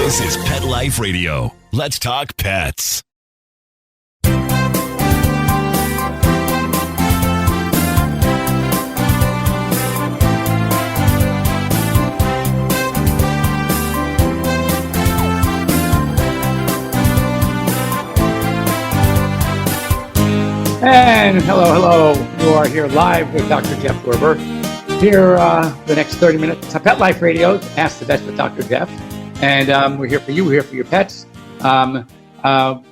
This is Pet Life Radio. Let's talk pets. And hello. You are here live with Dr. Jeff Werber. Here the next 30 minutes on Pet Life Radio, Ask the Vets with Dr. Jeff. And we're here for you, we're here for your pets.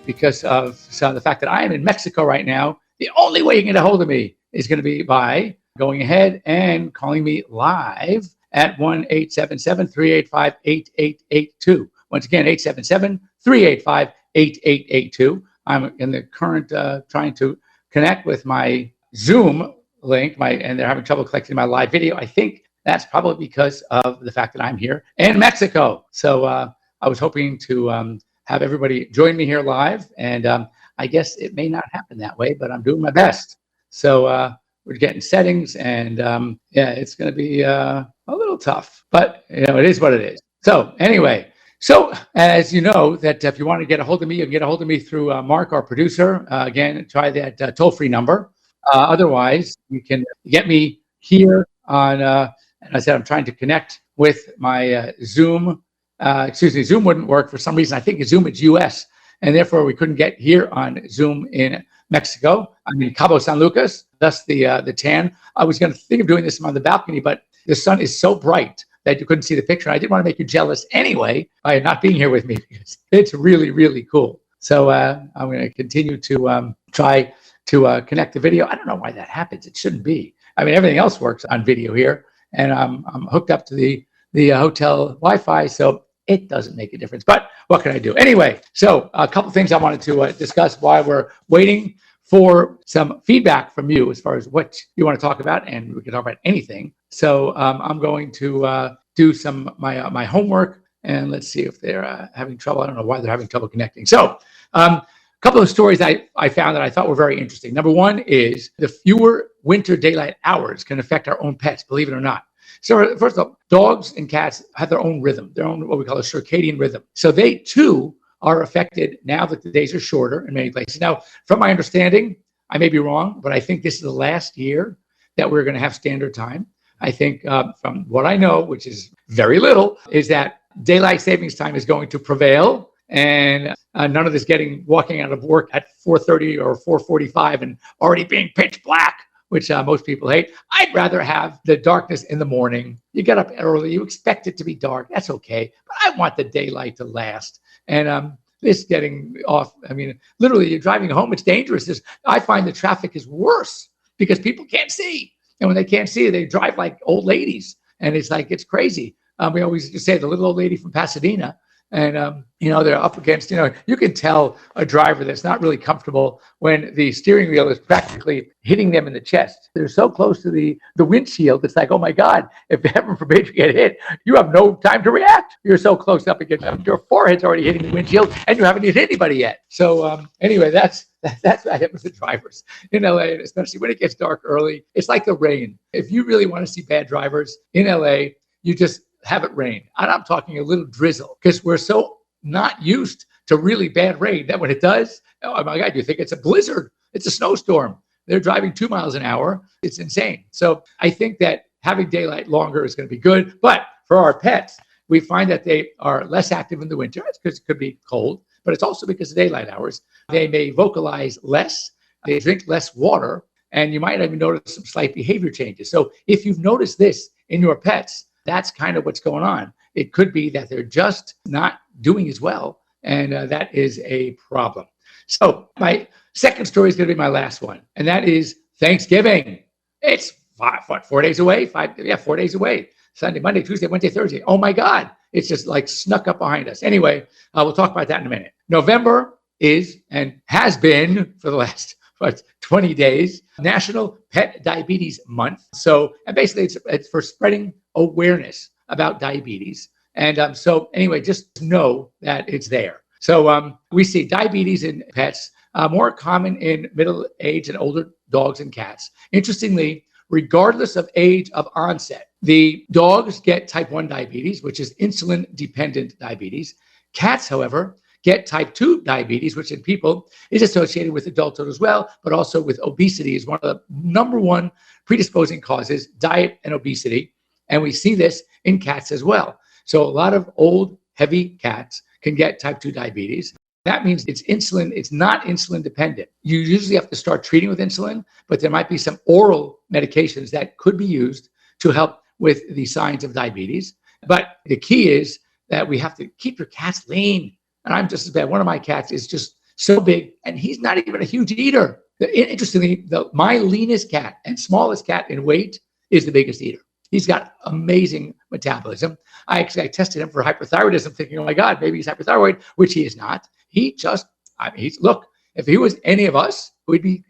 Because of the fact that I am in Mexico right now, the only way you can get a hold of me is going to be by going ahead and calling me live at 1-877-385-8882. Once again, 877-385-8882. I'm in the current trying to connect with my Zoom link, and they're having trouble collecting my live video. I think that's probably because of the fact that I'm here in Mexico. So I was hoping to have everybody join me here live, and I guess it may not happen that way, but I'm doing my best. So we're getting settings, and it's going to be a little tough, but it is what it is. So anyway. So, as you know, that if you want to get a hold of me, you can get a hold of me through Mark, our producer. Again, try that toll-free number. Otherwise, you can get me here on, and I said I'm trying to connect with my Zoom. Zoom wouldn't work for some reason. I think Zoom is US, and therefore we couldn't get here on Zoom in Mexico. I'm in Cabo San Lucas, thus the tan. I was going to think of doing this on the balcony, but the sun is so bright that you couldn't see the picture. I didn't want to make you jealous anyway by not being here with me, because it's really, really cool. So I'm going to continue to try to connect the video. I don't know why that happens. It shouldn't be. I mean, everything else works on video here, and I'm hooked up to the hotel Wi-Fi, so it doesn't make a difference. But what can I do? Anyway, so a couple things I wanted to discuss while we're waiting for some feedback from you as far as what you want to talk about, and we can talk about anything. So I'm going to do some my homework, and let's see if they're having trouble. I don't know why they're having trouble connecting. So a couple of stories I found that I thought were very interesting. Number one is the fewer winter daylight hours can affect our own pets, believe it or not. So first of all, dogs and cats have their own rhythm, their own what we call a circadian rhythm. So they too are affected now that the days are shorter in many places. Now, from my understanding, I may be wrong, but I think this is the last year that we're going to have standard time. I think from what I know, which is very little, is that daylight savings time is going to prevail, and none of this walking out of work at 4:30 or 4:45 and already being pitch black, which most people hate. I'd rather have the darkness in the morning. You get up early, you expect it to be dark. That's okay, but I want the daylight to last. And this getting off, I mean, literally you're driving home, it's dangerous. I find the traffic is worse because people can't see. And when they can't see, they drive like old ladies. And it's crazy. We always just say the little old lady from Pasadena. And, they're up against, you can tell a driver that's not really comfortable when the steering wheel is practically hitting them in the chest. They're so close to the windshield. It's like, oh my God, if heaven forbid you get hit, you have no time to react. You're so close up against them. Your forehead's already hitting the windshield and you haven't hit anybody yet. So anyway, that's what happens with the drivers in LA, and especially when it gets dark early. It's like the rain. If you really want to see bad drivers in LA, you just have it rain. And I'm talking a little drizzle, because we're so not used to really bad rain that when it does, oh my God, you think it's a blizzard. It's a snowstorm. They're driving 2 miles an hour. It's insane. So I think that having daylight longer is going to be good. But for our pets, we find that they are less active in the winter. It's because it could be cold, but it's also because of daylight hours. They may vocalize less. They drink less water. And you might even notice some slight behavior changes. So if you've noticed this in your pets, that's kind of what's going on. It could be that they're just not doing as well, and that is a problem. So my second story is going to be my last one, and that is Thanksgiving. It's 4 days away? 4 days away. Sunday, Monday, Tuesday, Wednesday, Thursday. Oh my God, it's just like snuck up behind us. Anyway, we'll talk about that in a minute. November is and has been for the last 20 days National Pet Diabetes Month. So, and basically it's for spreading awareness about diabetes. And so anyway, just know that it's there. So we see diabetes in pets more common in middle-aged and older dogs and cats. Interestingly, regardless of age of onset, the dogs get type 1 diabetes, which is insulin-dependent diabetes. Cats, however, get type 2 diabetes, which in people is associated with adulthood as well, but also with obesity is one of the number one predisposing causes, diet and obesity. And we see this in cats as well. So a lot of old, heavy cats can get type 2 diabetes. That means it's not insulin dependent. You usually have to start treating with insulin, but there might be some oral medications that could be used to help with the signs of diabetes. But the key is that we have to keep your cats lean. And I'm just as bad. One of my cats is just so big, and he's not even a huge eater. Interestingly, my leanest cat and smallest cat in weight is the biggest eater. He's got amazing metabolism. I tested him for hyperthyroidism, thinking, oh my God, maybe he's hyperthyroid, which he is not. Look, if he was any of us, we'd be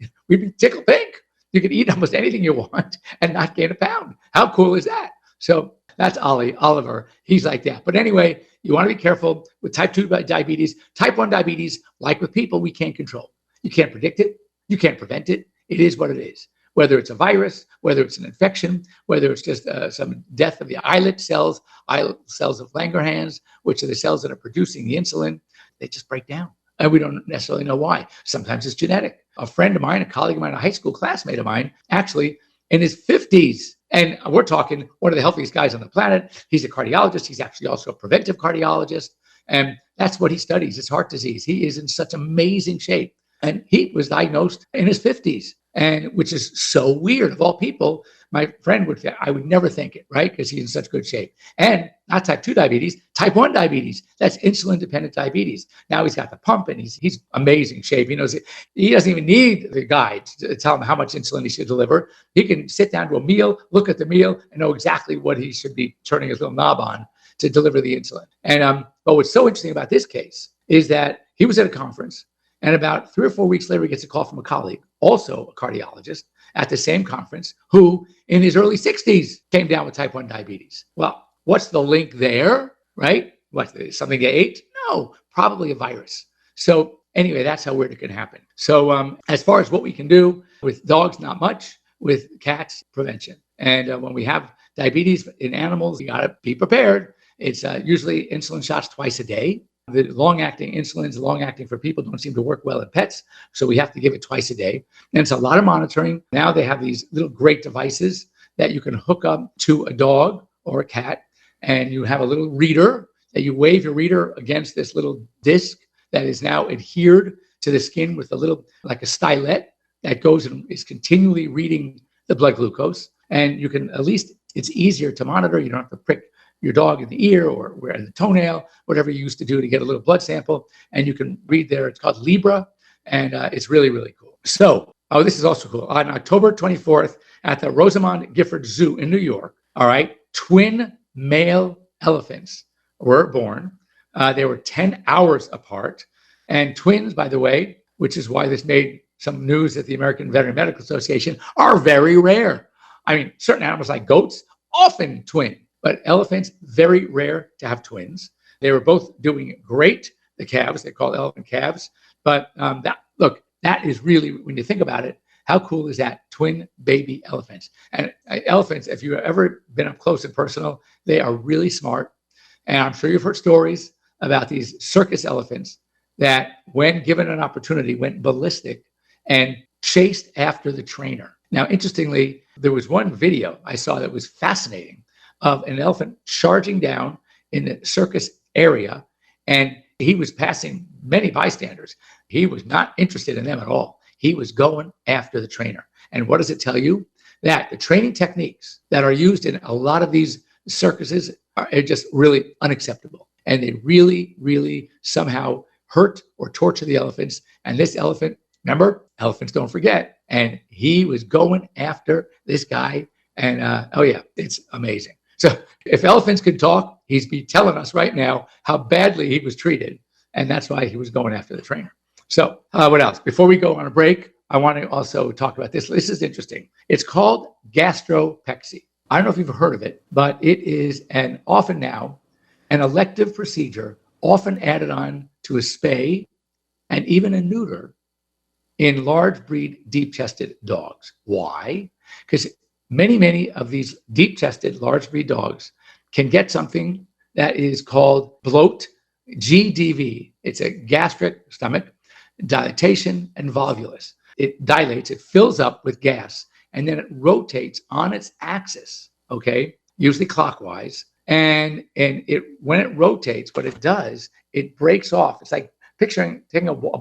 tickle pink. You could eat almost anything you want and not gain a pound. How cool is that? So that's Oliver. He's like that. But anyway, you want to be careful with type 2 diabetes. Type 1 diabetes, like with people, we can't control. You can't predict it. You can't prevent it. It is what it is. Whether it's a virus, whether it's an infection, whether it's just some death of the islet cells of Langerhans, which are the cells that are producing the insulin, they just break down. And we don't necessarily know why. Sometimes it's genetic. A friend of mine, a colleague of mine, a high school classmate of mine, actually in his 50s, and we're talking one of the healthiest guys on the planet. He's a cardiologist. He's actually also a preventive cardiologist. And that's what he studies, is heart disease. He is in such amazing shape. And he was diagnosed in his 50s, and which is so weird. Of all people, my friend I would never think it, right? Because he's in such good shape. And not type 2 diabetes, type 1 diabetes. That's insulin-dependent diabetes. Now he's got the pump, and he's amazing shape. He knows it. He doesn't even need the guide to tell him how much insulin he should deliver. He can sit down to a meal, look at the meal, and know exactly what he should be turning his little knob on to deliver the insulin. And but what's so interesting about this case is that he was at a conference, and about 3 or 4 weeks later, he gets a call from a colleague, also a cardiologist, at the same conference, who in his early 60s came down with type 1 diabetes. Well, what's the link there, right? What, something they ate? No, probably a virus. So anyway, that's how weird it can happen. So as far as what we can do with dogs, not much. With cats, prevention. And when we have diabetes in animals, you got to be prepared. It's usually insulin shots twice a day. The long-acting insulins, long-acting for people, don't seem to work well in pets, so we have to give it twice a day. And it's a lot of monitoring. Now they have these little great devices that you can hook up to a dog or a cat, and you have a little reader that you wave your reader against this little disc that is now adhered to the skin with a little, like a stylet that goes and is continually reading the blood glucose. And you can, at least it's easier to monitor. You don't have to prick your dog in the ear or where in the toenail, whatever you used to do to get a little blood sample. And you can read there. It's called Libra, and it's really, really cool. So, this is also cool. On October 24th at the Rosamond Gifford Zoo in New York, all right, twin male elephants were born. They were 10 hours apart. And twins, by the way, which is why this made some news at the American Veterinary Medical Association, are very rare. I mean, certain animals like goats often twin, but elephants, very rare to have twins. They were both doing great, the calves, they're called elephant calves. But that is really, when you think about it, how cool is that? Twin baby elephants. And elephants, if you've ever been up close and personal, they are really smart. And I'm sure you've heard stories about these circus elephants that, when given an opportunity, went ballistic and chased after the trainer. Now, interestingly, there was one video I saw that was fascinating of an elephant charging down in the circus area, and he was passing many bystanders. He was not interested in them at all. He was going after the trainer. And what does it tell you? That the training techniques that are used in a lot of these circuses are just really unacceptable. And they really, really somehow hurt or torture the elephants. And this elephant, remember, elephants don't forget. And he was going after this guy. And it's amazing. So if elephants could talk, he'd be telling us right now how badly he was treated. And that's why he was going after the trainer. So what else? Before we go on a break, I want to also talk about this. This is interesting. It's called gastropexy. I don't know if you've heard of it, but it is often now an elective procedure, often added on to a spay and even a neuter in large breed deep-chested dogs. Why? Because many of these deep-chested large breed dogs can get something that is called bloat, GDV. It's a gastric stomach dilatation and volvulus. It dilates, it fills up with gas, and then it rotates on its axis, okay, usually clockwise. And when it rotates, what it does, it breaks off. It's like picturing taking a water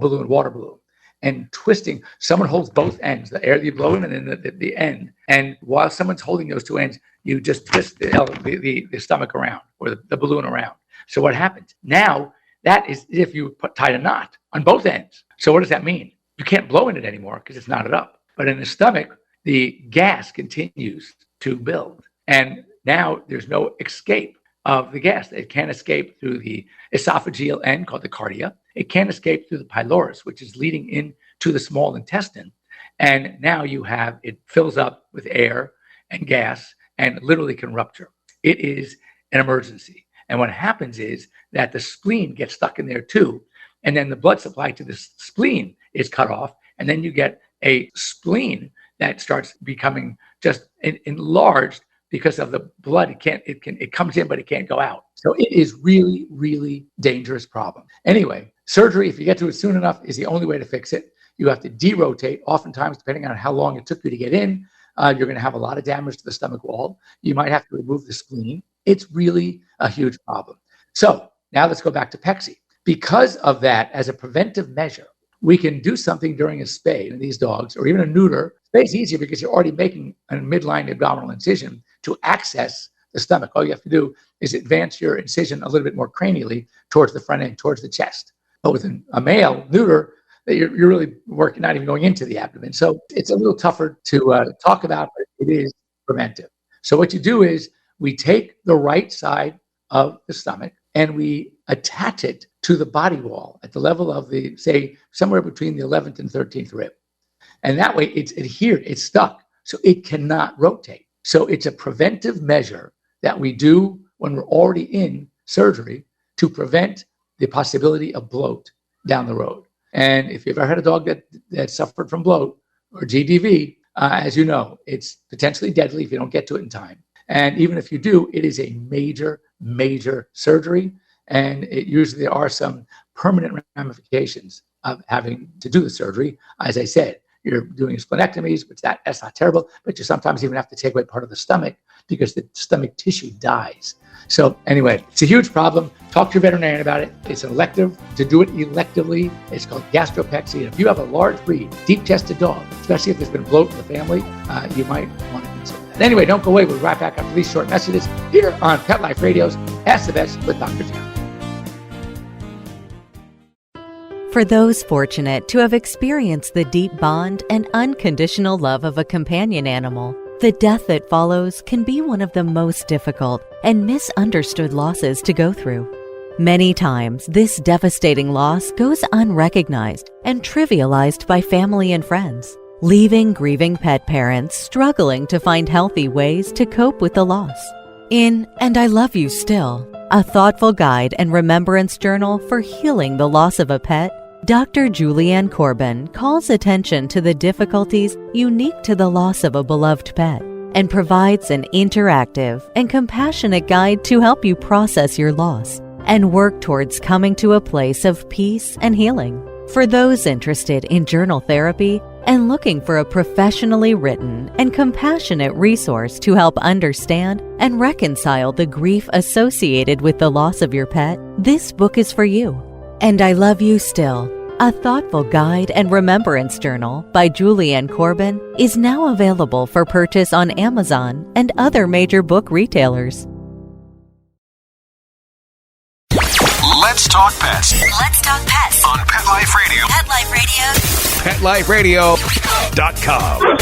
balloon, and twisting. Someone holds both ends, the air that you blow in and then the end. And while someone's holding those two ends, you just twist the stomach around, or the balloon around. So what happens? Now, that is if you tied a knot on both ends. So what does that mean? You can't blow in it anymore because it's knotted up. But in the stomach, the gas continues to build. And now there's no escape of the gas. It can't escape through the esophageal end, called the cardia. It can't escape through the pylorus, which is leading into the small intestine. And now it fills up with air and gas and literally can rupture. It is an emergency. And what happens is that the spleen gets stuck in there too. And then the blood supply to the spleen is cut off. And then you get a spleen that starts becoming just enlarged because of the blood. It comes in, but it can't go out. So it is really, really dangerous problem. Anyway, surgery, if you get to it soon enough, is the only way to fix it. You have to derotate. Oftentimes, depending on how long it took you to get in, you're going to have a lot of damage to the stomach wall. You might have to remove the spleen. It's really a huge problem. So now let's go back to Pexy. Because of that, as a preventive measure, we can do something during a spay in these dogs, or even a neuter. Spay is easier because you're already making a midline abdominal incision to access the stomach. All you have to do is advance your incision a little bit more cranially towards the front end, towards the chest. But with a male neuter, you're really working, not even going into the abdomen. So it's a little tougher to talk about, but it is preventive. So what you do is we take the right side of the stomach and we attach it to the body wall at the level of say, somewhere between the 11th and 13th rib. And that way it's adhered, it's stuck, so it cannot rotate. So it's a preventive measure that we do when we're already in surgery to prevent the possibility of bloat down the road. And if you've ever had a dog that suffered from bloat or GDV, as you know, it's potentially deadly if you don't get to it in time. And even if you do, it is a major, major surgery. And usually there are some permanent ramifications of having to do the surgery. As I said, you're doing splenectomies, which that's not terrible, but you sometimes even have to take away part of the stomach because the stomach tissue dies. So anyway, it's a huge problem. Talk to your veterinarian about it. It's an elective. To do it electively, it's called gastropexy. And if you have a large breed, deep-chested dog, especially if there's been bloat in the family, you might want to consider that. Anyway, don't go away. We'll be right back after these short messages here on Pet Life Radio's Ask the Vets with Dr. John. For those fortunate to have experienced the deep bond and unconditional love of a companion animal, the death that follows can be one of the most difficult and misunderstood losses to go through. Many times, this devastating loss goes unrecognized and trivialized by family and friends, leaving grieving pet parents struggling to find healthy ways to cope with the loss. In And I Love You Still, a thoughtful guide and remembrance journal for healing the loss of a pet, Dr. Julianne Corbin calls attention to the difficulties unique to the loss of a beloved pet and provides an interactive and compassionate guide to help you process your loss and work towards coming to a place of peace and healing. For those interested in journal therapy and looking for a professionally written and compassionate resource to help understand and reconcile the grief associated with the loss of your pet, this book is for you. And I Love You Still, a thoughtful guide and remembrance journal by Julianne Corbin, is now available for purchase on Amazon and other major book retailers. Let's talk pets. Let's talk pets On Pet Life Radio. Pet Life Radio. PetLifeRadio.com.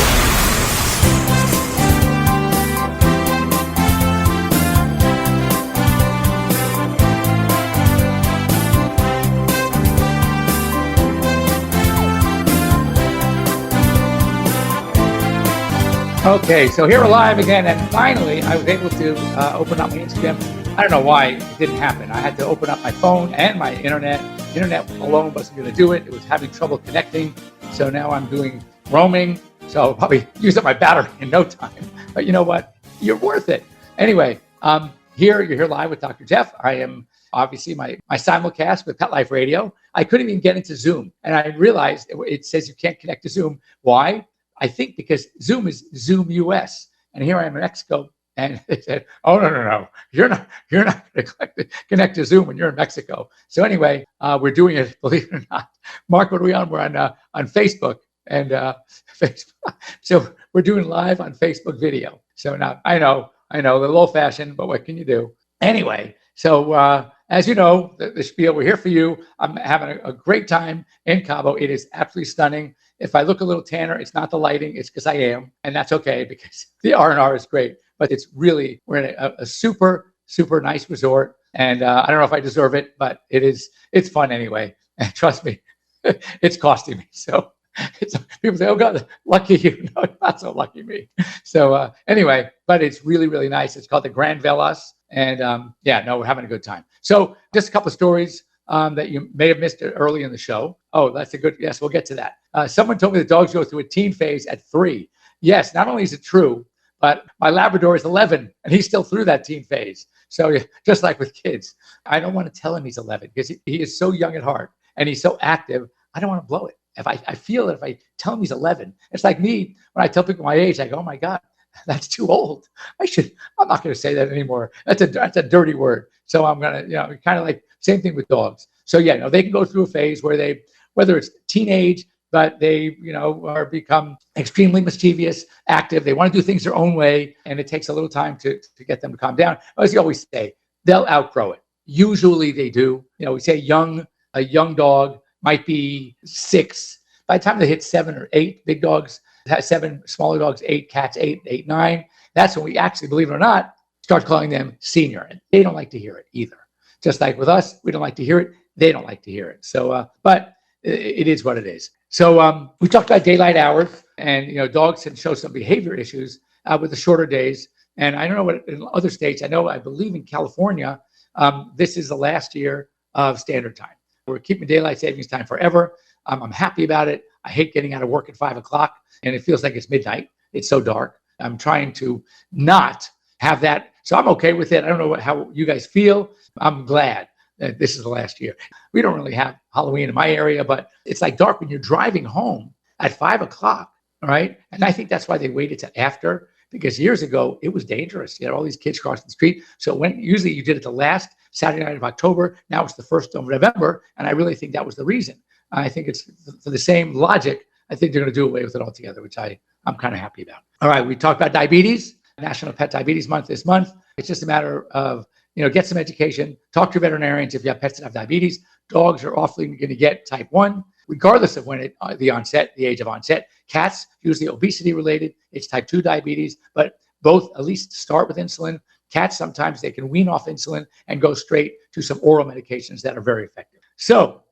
Okay, so here we're live again, and finally I was able to open up my Instagram. I don't know why it didn't happen. I had to open up my phone and my internet. Internet alone wasn't going to do it. It was having trouble connecting. So now I'm doing roaming. So I'll probably use up my battery in no time. But you know what? You're worth it. Anyway, Here, you're here live with Dr. Jeff. I am obviously my simulcast with Pet Life Radio. I couldn't even get into Zoom. And I realized it says you can't connect to Zoom. Why? I think because Zoom is Zoom US. And here I am in Mexico. And they said, oh, no. You're not going to connect to Zoom when you're in Mexico. So anyway, we're doing it, believe it or not. Mark, what are we on? We're on Facebook. And Facebook. So we're doing live on Facebook video. So now I know, a little old fashioned, but what can you do? Anyway, so as you know, the spiel, we're here for you. I'm having a great time in Cabo. It is absolutely stunning. If I look a little tanner, it's not the lighting, it's because I am. And that's okay because the R&R is great. But it's really, we're in a super, super nice resort. And I don't know if I deserve it, but it's fun anyway. And trust me, it's costing me. So people say, oh God, lucky you. No, not so lucky me. So anyway, but it's really, really nice. It's called the Grand Velas. And we're having a good time. So just a couple of stories that you may have missed early in the show. Oh, that's yes, we'll get to that. Someone told me the dogs go through a teen phase at 3. Yes, not only is it true, but my Labrador is 11 and he's still through that teen phase. So just like with kids, I don't want to tell him he's 11 because he is so young at heart and he's so active. I don't want to blow it. If I feel that if I tell him he's 11, it's like me when I tell people my age, I go, oh my God, that's too old. I'm not going to say that anymore. That's a dirty word. So I'm going to, kind of like same thing with dogs. So they can go through a phase where whether it's teenage, but they, are become extremely mischievous, active. They want to do things their own way. And it takes a little time to get them to calm down. As you always say, they'll outgrow it. Usually they do. We say a young dog might be 6. By the time they hit 7 or 8, big dogs, 7, smaller dogs, 8, cats, 8, 9. That's when we actually, believe it or not, start calling them senior. And they don't like to hear it either. Just like with us, we don't like to hear it. They don't like to hear it. So, but it is what it is. So we talked about daylight hours and, dogs can show some behavior issues with the shorter days. And I don't know what in other states, I believe in California, this is the last year of standard time. We're keeping daylight savings time forever. I'm happy about it. I hate getting out of work at 5 o'clock and it feels like it's midnight. It's so dark. I'm trying to not have that. So I'm okay with it. I don't know how you guys feel. I'm glad that this is the last year. We don't really have Halloween in my area, but it's like dark when you're driving home at 5 o'clock. All right. And I think that's why they waited to after, because years ago it was dangerous. You had all these kids crossing the street. So when usually you did it the last Saturday night of October, now it's the 1st of November. And I really think that was the reason. I think it's for the same logic. I think they're going to do away with it altogether, which I'm kind of happy about. All right. We talked about diabetes, National Pet Diabetes Month this month. It's just a matter of, get some education, talk to veterinarians if you have pets that have diabetes. Dogs are often going to get type 1, regardless of when the age of onset. Cats, usually obesity related, it's type 2 diabetes, but both at least start with insulin. Cats, sometimes they can wean off insulin and go straight to some oral medications that are very effective. So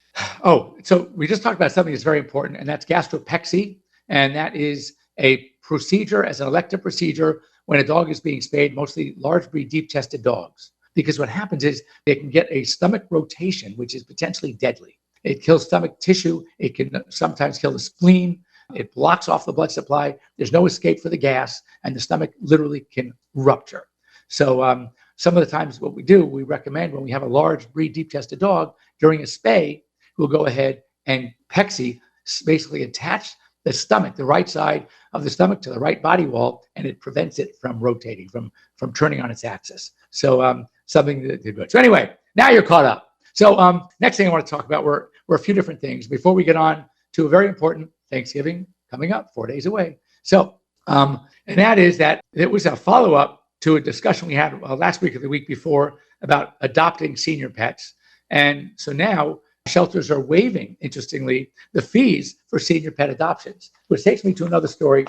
we just talked about something that's very important, and that's gastropexy. And that is a procedure as an elective procedure when a dog is being spayed, mostly large breed, deep-chested dogs. Because what happens is they can get a stomach rotation, which is potentially deadly. It kills stomach tissue. It can sometimes kill the spleen. It blocks off the blood supply. There's no escape for the gas, and the stomach literally can rupture. So some of the times what we recommend when we have a large breed, deep-chested dog, during a spay, we'll go ahead and pexy, basically attach the stomach, the right side of the stomach to the right body wall, and it prevents it from rotating, from turning on its axis. So something that did good. So anyway, now you're caught up. So next thing I want to talk about were a few different things before we get on to a very important Thanksgiving coming up 4 days away. So, and that is that it was a follow-up to a discussion we had last week or the week before about adopting senior pets. And so now shelters are waiving, interestingly, the fees for senior pet adoptions, which takes me to another story.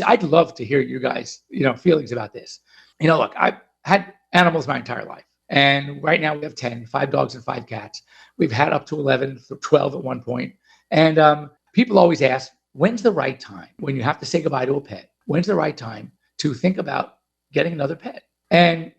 I'd love to hear you guys, feelings about this. Look, I've had animals my entire life. And right now we have 10, 5 dogs and 5 cats. We've had up to 11, 12 at one point. And people always ask, when's the right time when you have to say goodbye to a pet? When's the right time to think about getting another pet? And,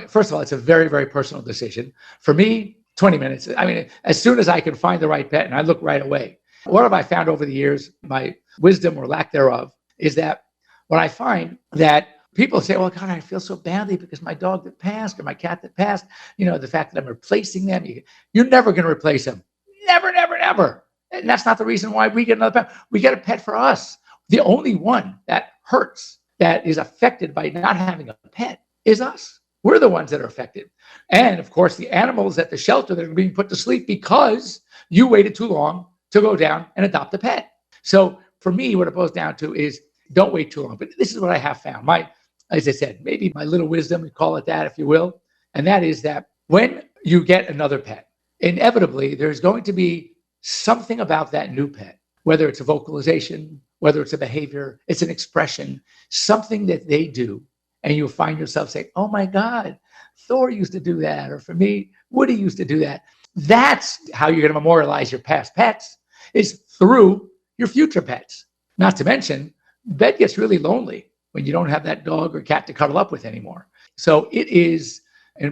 first of all, it's a very, very personal decision. For me, 20 minutes. I mean, as soon as I can find the right pet, and I look right away. What have I found over the years? My wisdom or lack thereof is that when I find that people say, well, God, I feel so badly because my dog that passed or my cat that passed, the fact that I'm replacing them. You're never going to replace them. Never, never, never. And that's not the reason why we get another pet. We get a pet for us. The only one that hurts, that is affected by not having a pet, is us. We're the ones that are affected. And of course, the animals at the shelter that are being put to sleep because you waited too long to go down and adopt a pet. So for me, what it boils down to is don't wait too long. But this is what I have found. As I said, maybe my little wisdom, you call it that, if you will. And that is that when you get another pet, inevitably, there's going to be something about that new pet, whether it's a vocalization, whether it's a behavior, it's an expression, something that they do. And you'll find yourself saying, oh my God, Thor used to do that. Or for me, Woody used to do that. That's how you're going to memorialize your past pets, is through your future pets. Not to mention, bed gets really lonely when you don't have that dog or cat to cuddle up with anymore. So it is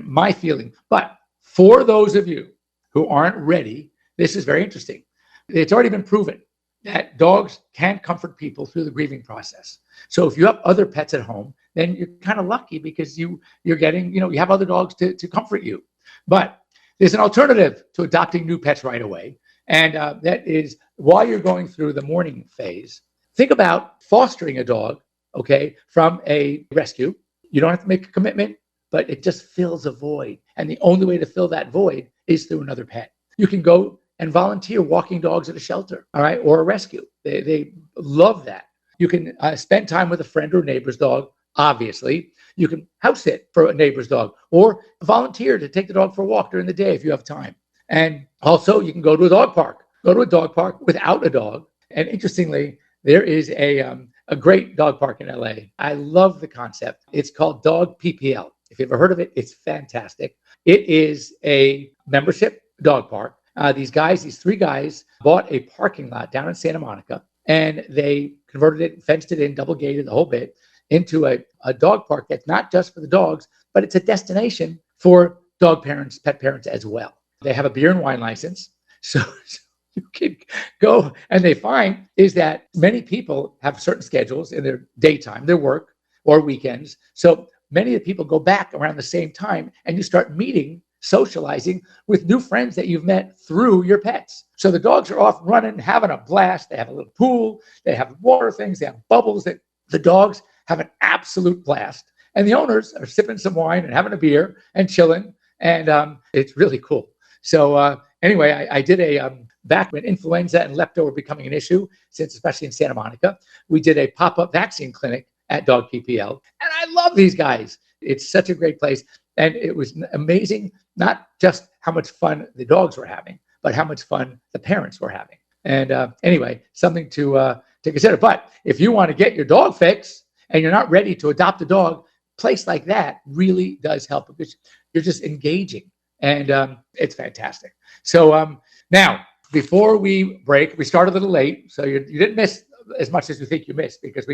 my feeling. But for those of you who aren't ready, this is very interesting. It's already been proven that dogs can comfort people through the grieving process. So if you have other pets at home, then you're kind of lucky because you're getting, you have other dogs to comfort you. But there's an alternative to adopting new pets right away. And that is, while you're going through the mourning phase, think about fostering a dog, okay, from a rescue. You don't have to make a commitment, but it just fills a void. And the only way to fill that void is through another pet. You can go and volunteer walking dogs at a shelter, all right, or a rescue. They love that. You can spend time with a friend or neighbor's dog, obviously. You can house sit for a neighbor's dog or volunteer to take the dog for a walk during the day if you have time. And also, you can go to a dog park. Go to a dog park without a dog. And interestingly, there is a great dog park in LA. I love the concept. It's called Dog PPL. If you've ever heard of it, it's fantastic. It is a membership dog park. These three guys bought a parking lot down in Santa Monica, and they converted it, fenced it in, double gated the whole bit into a dog park that's not just for the dogs, but it's a destination for dog parents, pet parents as well. They have a beer and wine license. So you can go, and they find is that many people have certain schedules in their daytime, their work or weekends. So many of the people go back around the same time, and you start meeting, socializing with new friends that you've met through your pets. So the dogs are off running, having a blast. They have a little pool. They have water things. They have bubbles. The dogs have an absolute blast. And the owners are sipping some wine and having a beer and chilling. And it's really cool. So anyway, I did back when influenza and lepto were becoming an issue, since especially in Santa Monica, we did a pop-up vaccine clinic at Dog PPL. And I love these guys. It's such a great place. And it was amazing, not just how much fun the dogs were having, but how much fun the parents were having. And anyway, something to consider. But if you want to get your dog fix and you're not ready to adopt a dog, a place like that really does help because you're just engaging. And it's fantastic. So now, before we break, we started a little late. So you didn't miss as much as you think you missed because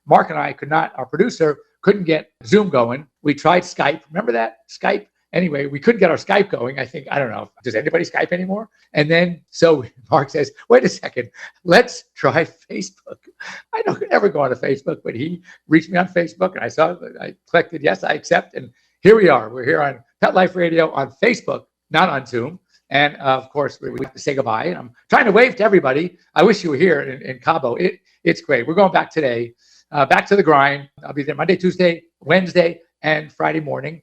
Mark and I our producer couldn't get Zoom going. We tried Skype. Remember that? Skype? Anyway, we couldn't get our Skype going. I don't know. Does anybody Skype anymore? And then, so Mark says, wait a second, let's try Facebook. I don't ever go on to Facebook, but he reached me on Facebook and I clicked it. Yes, I accept. And here we are. We're here on Pet Life Radio on Facebook, not on Zoom. And of course, we have to say goodbye. And I'm trying to wave to everybody. I wish you were here in Cabo. It's great. We're going back today, back to the grind. I'll be there Monday, Tuesday, Wednesday, and Friday morning.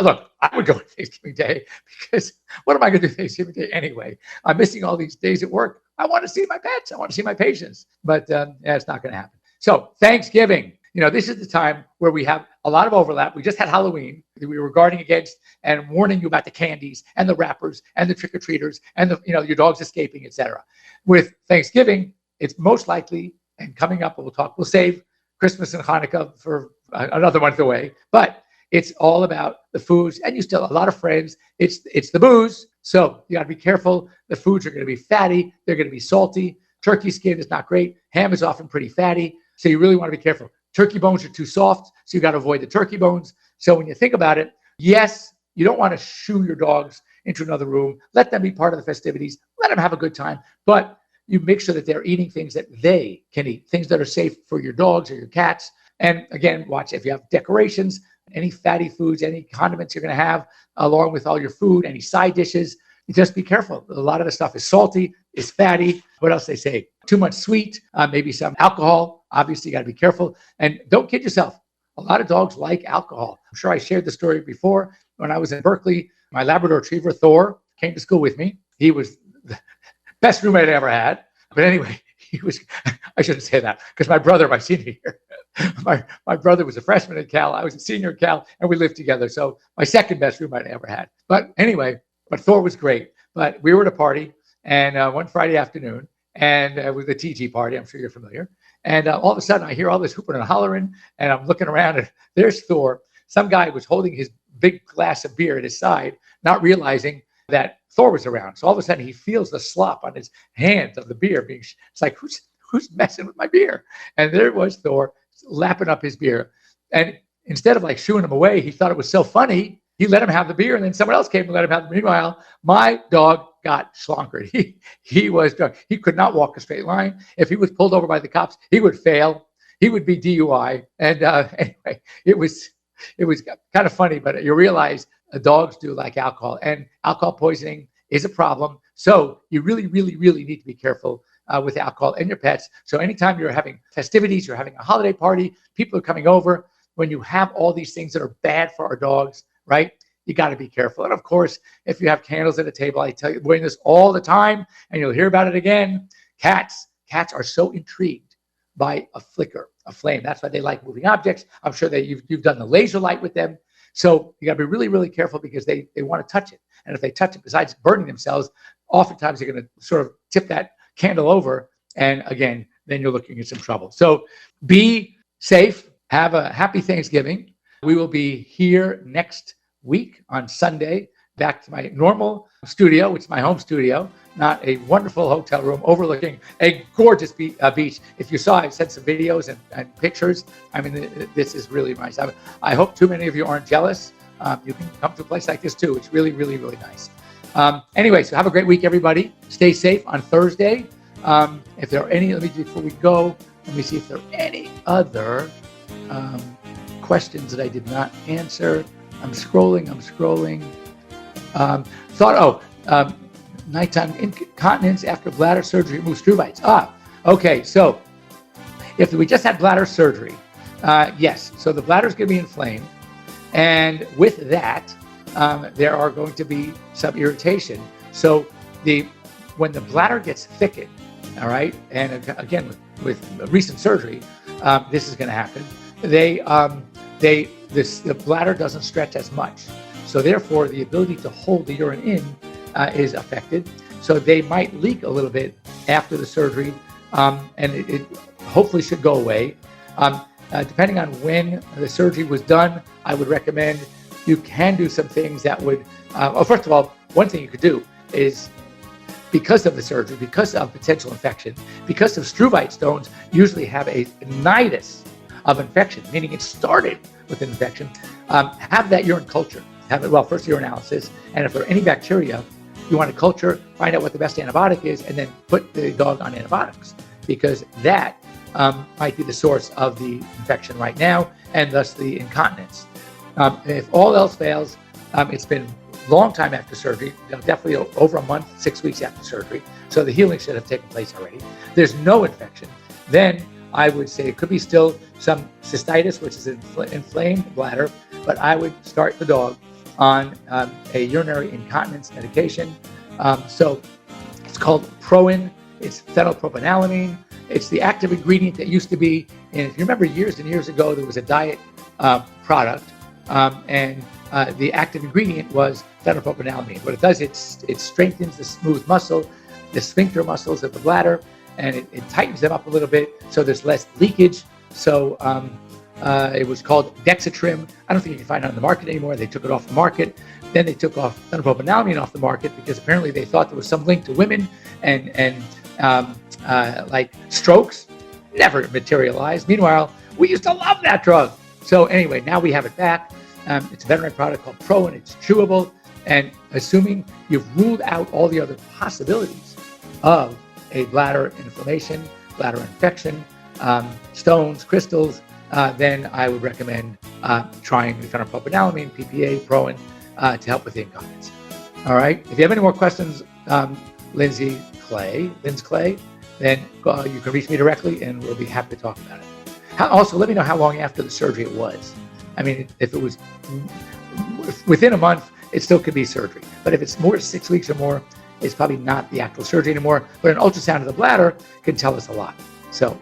Look, I would go on Thanksgiving Day because what am I going to do Thanksgiving Day anyway? I'm missing all these days at work. I want to see my pets. I want to see my patients. But it's not going to happen. So Thanksgiving, this is the time where we have a lot of overlap. We just had Halloween. We were guarding against and warning you about the candies and the wrappers and the trick-or-treaters and your dogs escaping, etc. With Thanksgiving, it's most likely, and coming up, we'll save Christmas and Hanukkah for another month away. But it's all about the foods, and you still have a lot of friends. It's the booze. So you got to be careful. The foods are going to be fatty. They're going to be salty. Turkey skin is not great. Ham is often pretty fatty. So you really want to be careful. Turkey bones are too soft, so you got to avoid the turkey bones. So when you think about it, yes, you don't want to shoo your dogs into another room. Let them be part of the festivities. Let them have a good time. But you make sure that they're eating things that they can eat, things that are safe for your dogs or your cats. And again, watch if you have decorations, any fatty foods, any condiments you're going to have along with all your food, any side dishes. Just be careful. A lot of the stuff is salty, is fatty. What else they say? Too much sweet, maybe some alcohol. Obviously, you got to be careful. And don't kid yourself. A lot of dogs like alcohol. I'm sure I shared the story before. When I was in Berkeley, my Labrador Retriever, Thor, came to school with me. He was the best roommate I ever had. But anyway, he was, I shouldn't say that, because my brother, my senior year, my brother was a freshman at Cal. I was a senior at Cal, and we lived together. So my second best roommate I ever had. But anyway, but Thor was great. But we were at a party, and one Friday afternoon, and it was the TG party. I'm sure you're familiar. And all of a sudden, I hear all this hooping and hollering, and I'm looking around, and there's Thor. Some guy was holding his big glass of beer at his side, not realizing that Thor was around. So all of a sudden, he feels the slop on his hands of the beer. It's like, who's messing with my beer? And there was Thor lapping up his beer. And instead of like shooing him away, he thought it was so funny. He let him have the beer, and then someone else came and let him have it. Meanwhile, my dog got schlonkered. He was drunk. He could not walk a straight line. If he was pulled over by the cops, he would fail. He would be DUI. And anyway, it was kind of funny, but you realize dogs do like alcohol, and alcohol poisoning is a problem. So you really, really, really need to be careful with alcohol and your pets. So anytime you're having festivities, you're having a holiday party, people are coming over, when you have all these things that are bad for our dogs, right? You got to be careful. And of course, if you have candles at a table, I tell you, we're doing this all the time, and you'll hear about it again. Cats are so intrigued by a flicker, a flame. That's why they like moving objects. I'm sure that you've done the laser light with them. So you got to be really, really careful, because they want to touch it. And if they touch it, besides burning themselves, oftentimes they're going to sort of tip that candle over. And again, then you're looking at some trouble. So be safe. Have a happy Thanksgiving. We will be here next week on Sunday, back to my normal studio, which is my home studio, not a wonderful hotel room overlooking a gorgeous beach. If you saw, I sent some videos and pictures. I mean, this is really nice. I hope too many of you aren't jealous. You can come to a place like this too. It's really, really, really nice. Anyway, so have a great week, everybody. Stay safe on Thursday. If there are any, before we go, let me see if there are any other questions that I did not answer. I'm scrolling. Nighttime incontinence after bladder surgery removes screw bites. Okay. So if we just had bladder surgery, yes. So the bladder is going to be inflamed. And with that, there are going to be some irritation. So when the bladder gets thickened, all right, and again, with recent surgery, this is going to happen. The bladder doesn't stretch as much. So therefore, the ability to hold the urine in is affected. So they might leak a little bit after the surgery, and it hopefully should go away. Depending on when the surgery was done, I would recommend you can do some things that would, first of all, one thing you could do is, because of the surgery, because of potential infection, because of struvite stones usually have a nidus of infection, meaning it started with an infection, have that urine culture. First urinalysis, and if there are any bacteria, you want to culture, find out what the best antibiotic is, and then put the dog on antibiotics, because that might be the source of the infection right now, and thus the incontinence. And if all else fails, it's been a long time after surgery, definitely over a month, 6 weeks after surgery, so the healing should have taken place already. There's no infection. Then I would say it could be still some cystitis, which is an inflamed bladder, but I would start the dog on a urinary incontinence medication. So it's called Proin. It's phenylpropanolamine. It's the active ingredient that used to be, and if you remember years and years ago, there was a diet product, and the active ingredient was phenylpropanolamine. What it does, it strengthens the smooth muscle, the sphincter muscles of the bladder, and it tightens them up a little bit so there's less leakage. So it was called Dexatrim. I don't think you can find it on the market anymore. They took it off the market. Then they took off phenylpropanolamine off the market because apparently they thought there was some link to women and like strokes. Never materialized. Meanwhile, we used to love that drug. So anyway, now we have it back. It's a veterinary product called Pro, and it's chewable. And assuming you've ruled out all the other possibilities of a bladder inflammation, bladder infection, stones, crystals, then I would recommend trying phenylpropanolamine, PPA, Proin, to help with the incontinence. All right. If you have any more questions, Linz Clay, then you can reach me directly, and we'll be happy to talk about it. Also, let me know how long after the surgery it was. I mean, if it was within a month, it still could be surgery. But if it's more 6 weeks or more, it's probably not the actual surgery anymore. But an ultrasound of the bladder can tell us a lot. So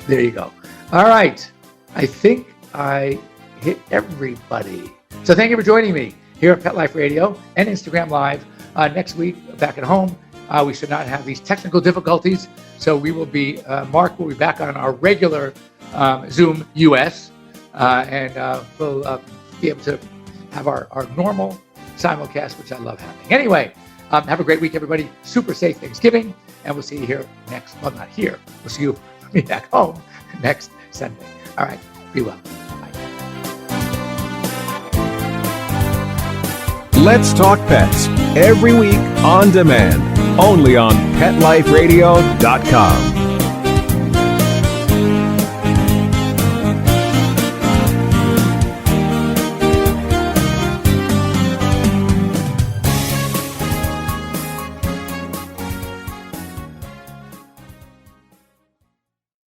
there you go. All right. I think I hit everybody. So thank you for joining me here at Pet Life Radio and Instagram Live. Next week, back at home, we should not have these technical difficulties. So we will be, Mark will be back on our regular Zoom US, and we'll be able to have our normal simulcast, which I love having. Anyway, have a great week, everybody. Super safe Thanksgiving, and we'll see you here next, well, not here. We'll see you back home next Sunday. All right, be well. Bye. Let's Talk Pets, every week on demand, only on PetLifeRadio.com.